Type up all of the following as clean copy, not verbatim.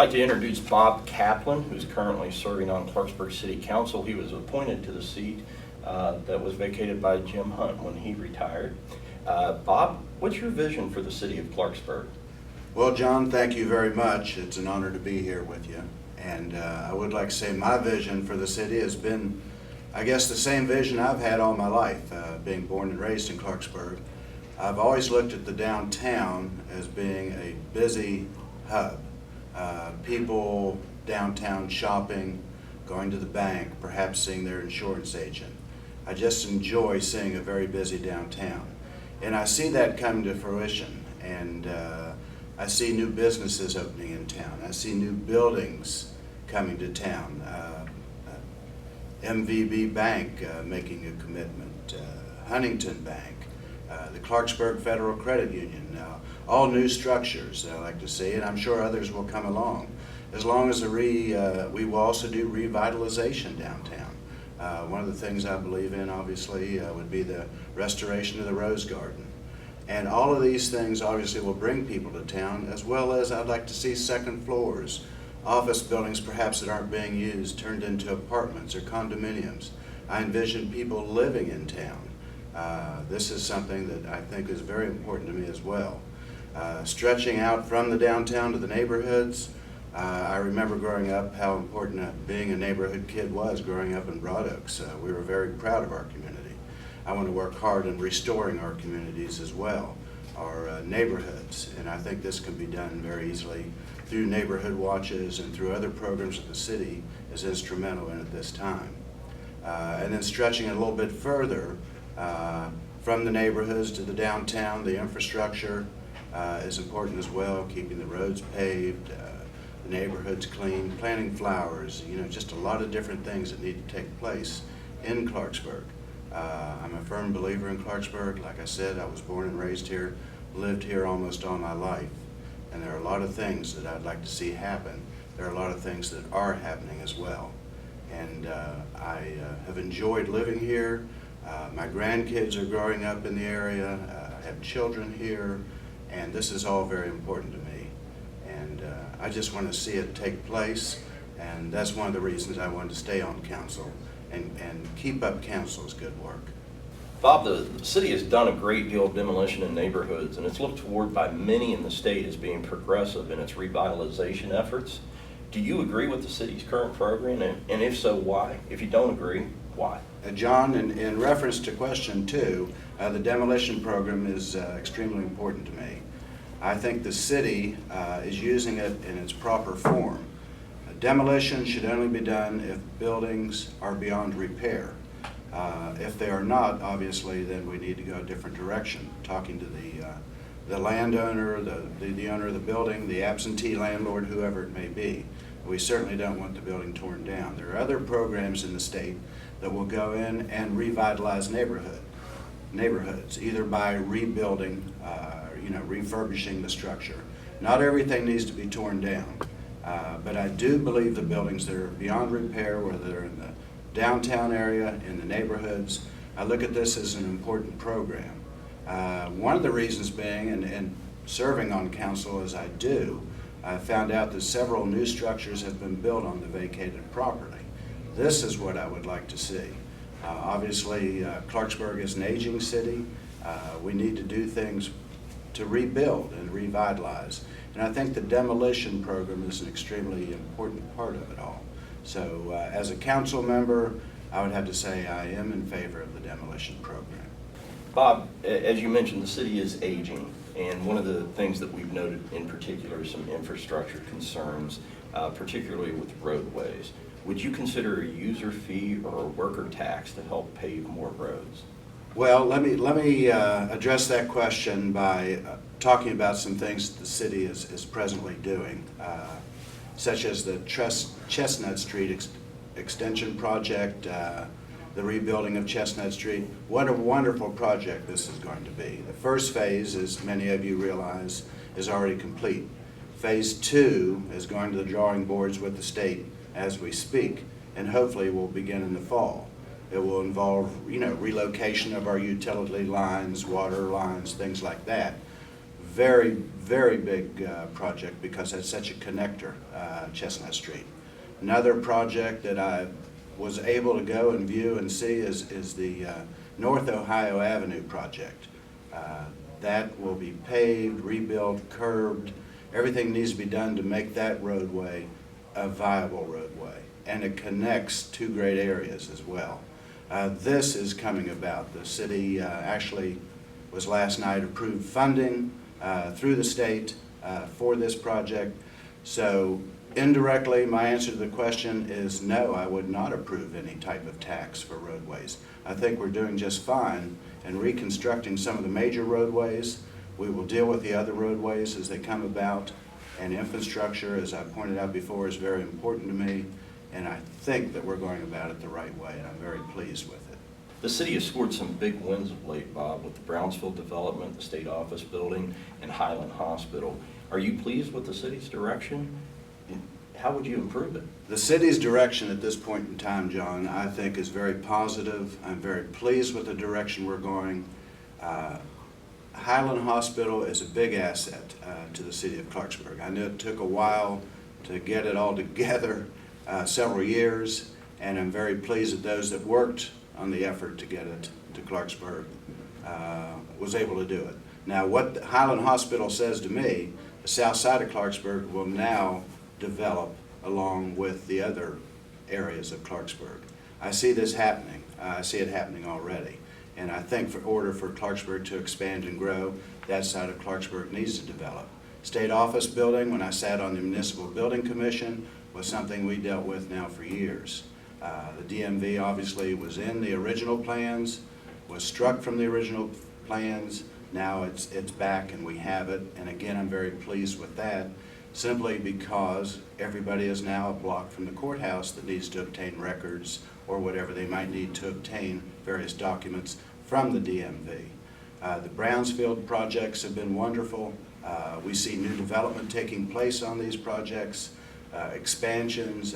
I'd like to introduce Bob Caplan, who's currently serving on Clarksburg City Council. He was appointed to the seat that was vacated by Jim Hunt when he retired. Bob, what's your vision for the city of Clarksburg? Well, John, thank you very much. It's an honor to be here with you. And I would like to say my vision for the city has been, I guess, the same vision I've had all my life, being born and raised in Clarksburg. I've always looked at the downtown as being a busy hub. People downtown shopping, going to the bank, perhaps seeing their insurance agent. I just enjoy seeing a very busy downtown. And I see that coming to fruition. And I see new businesses opening in town. I see new buildings coming to town. MVB Bank making a commitment, Huntington Bank, the Clarksburg Federal Credit Union, all new structures that I like to see, and I'm sure others will come along. As long as we will also do revitalization downtown. One of the things I believe in, obviously, would be the restoration of the Rose Garden. And all of these things obviously will bring people to town, as well as I'd like to see second floors, office buildings perhaps that aren't being used turned into apartments or condominiums. I envision people living in town. This is something that I think is very important to me as well. Stretching out from the downtown to the neighborhoods, I remember growing up how important being a neighborhood kid was growing up in Broad Oaks. We were very proud of our community. I want to work hard in restoring our communities as well, our neighborhoods, and I think this can be done very easily through neighborhood watches and through other programs that the city is instrumental in at this time. And then stretching it a little bit further from the neighborhoods to the downtown, the infrastructure is important as well, keeping the roads paved, the neighborhoods clean, planting flowers, just a lot of different things that need to take place in Clarksburg. I'm a firm believer in Clarksburg. Like I said, I was born and raised here, lived here almost all my life, and there are a lot of things that I'd like to see happen. There are a lot of things that are happening as well, and I have enjoyed living here. My grandkids are growing up in the area. I have children here, and this is all very important to me. And I just want to see it take place, and that's one of the reasons I wanted to stay on council and keep up council's good work. Bob, the city has done a great deal of demolition in neighborhoods, and it's looked toward by many in the state as being progressive in its revitalization efforts. Do you agree with the city's current program, and if so, why? If you don't agree, why? John, in reference to question 2, the demolition program is extremely important to me. I think the city is using it in its proper form. Demolition should only be done if buildings are beyond repair. If they are not, obviously, then we need to go a different direction, talking to the landowner, the owner of the building, the absentee landlord, whoever it may be. We certainly don't want the building torn down. There are other programs in the state that will go in and revitalize neighborhoods, either by rebuilding, refurbishing the structure. Not everything needs to be torn down, but I do believe the buildings that are beyond repair, whether they're in the downtown area, in the neighborhoods, I look at this as an important program. One of the reasons being, and serving on council as I do, I found out that several new structures have been built on the vacated property. This is what I would like to see. Obviously, Clarksburg is an aging city. We need to do things to rebuild and revitalize. And I think the demolition program is an extremely important part of it all. So as a council member, I would have to say I am in favor of the demolition program. Bob, as you mentioned, the city is aging, and one of the things that we've noted in particular is some infrastructure concerns, particularly with roadways. Would you consider a user fee or a worker tax to help pave more roads? Well, let me address that question by talking about some things the city is presently doing, such as the Chestnut Street extension project, the rebuilding of Chestnut Street. What a wonderful project this is going to be. The first phase, as many of you realize, is already complete. Phase 2 is going to the drawing boards with the state as we speak, and hopefully will begin in the fall. It will involve, relocation of our utility lines, water lines, things like that. very, very big project because it's such a connector, Chestnut Street. Another project that I was able to go and view and see is the North Ohio Avenue project. That will be paved, rebuilt, curbed. Everything needs to be done to make that roadway a viable roadway. And it connects two great areas as well. This is coming about. The city actually was last night approved funding through the state for this project. So indirectly, my answer to the question is no, I would not approve any type of tax for roadways. I think we're doing just fine in reconstructing some of the major roadways. We will deal with the other roadways as they come about. And infrastructure, as I pointed out before, is very important to me. And I think that we're going about it the right way, and I'm very pleased with it. The city has scored some big wins of late, Bob, with the Brownsville development, the state office building, and Highland Hospital. Are you pleased with the city's direction? How would you improve it? The city's direction at this point in time, John, I think is very positive. I'm very pleased with the direction we're going. Highland Hospital is a big asset to the city of Clarksburg. I know it took a while to get it all together, several years, and I'm very pleased that those that worked on the effort to get it to Clarksburg was able to do it. Now, what Highland Hospital says to me, the south side of Clarksburg will now develop along with the other areas of Clarksburg. I see this happening. I see it happening already. And I think for order for Clarksburg to expand and grow, that side of Clarksburg needs to develop. State office building, when I sat on the Municipal Building Commission, was something we dealt with now for years. The DMV obviously was in the original plans, was struck from the original plans. Now it's back and we have it. And again, I'm very pleased with that, simply because everybody is now blocked from the courthouse that needs to obtain records or whatever they might need to obtain various documents from the DMV. The Brownsfield projects have been wonderful. We see new development taking place on these projects, expansions,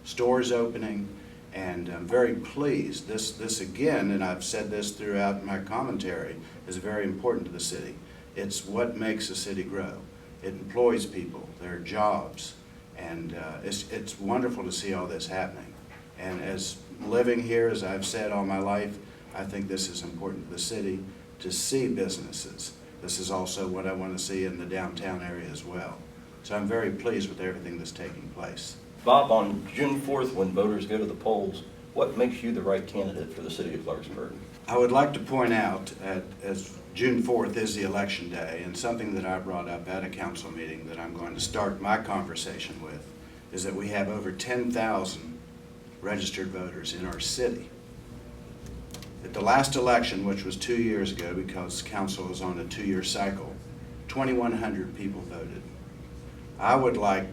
stores opening, and I'm very pleased. This again, and I've said this throughout my commentary, is very important to the city. It's what makes the city grow. It employs people, their jobs, and it's wonderful to see all this happening. And as living here, as I've said all my life, I think this is important to the city to see businesses. This is also what I want to see in the downtown area as well. So I'm very pleased with everything that's taking place. Bob, on June 4th, when voters go to the polls, what makes you the right candidate for the city of Clarksburg? I would like to point out, as June 4th is the election day, and something that I brought up at a council meeting that I'm going to start my conversation with, is that we have over 10,000 registered voters in our city. At the last election, which was 2 years ago, because council was on a 2-year cycle, 2,100 people voted. I would like,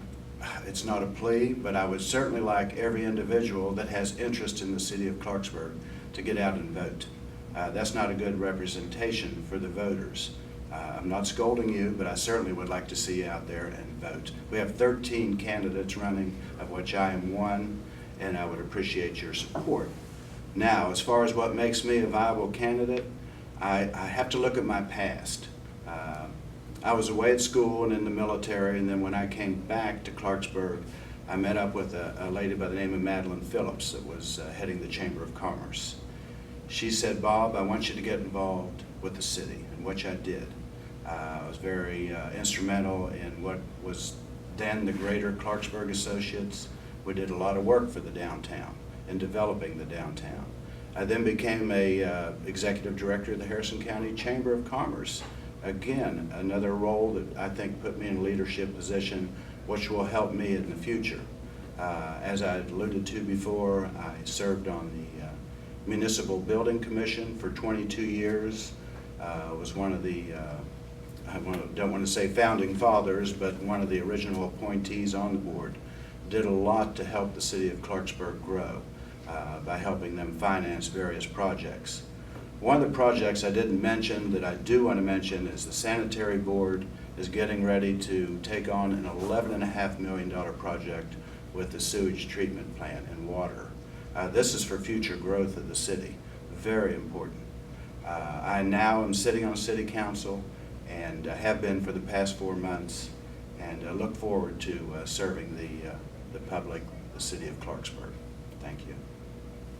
it's not a plea, but I would certainly like every individual that has interest in the city of Clarksburg to get out and vote. That's not a good representation for the voters. I'm not scolding you, but I certainly would like to see you out there and vote. We have 13 candidates running, of which I am one, and I would appreciate your support. Now, as far as what makes me a viable candidate, I have to look at my past. I was away at school and in the military, and then when I came back to Clarksburg, I met up with a lady by the name of Madeline Phillips that was heading the Chamber of Commerce. She said, "Bob, I want you to get involved with the city," and which I did. I was very instrumental in what was then the Greater Clarksburg Associates. We did a lot of work for the downtown in developing the downtown. I then became a executive director of the Harrison County Chamber of Commerce. Again, another role that I think put me in a leadership position, which will help me in the future. As I alluded to before, I served on the Municipal Building Commission for 22 years. Was one of the, don't want to say founding fathers, but one of the original appointees on the board. Did a lot to help the city of Clarksburg grow by helping them finance various projects. One of the projects I didn't mention that I do want to mention is the sanitary board is getting ready to take on an $11.5 million project with the sewage treatment plant and water. This is for future growth of the city, very important. I now am sitting on city council. and have been for the past 4 months, and look forward to serving the public, the city of Clarksburg. Thank you.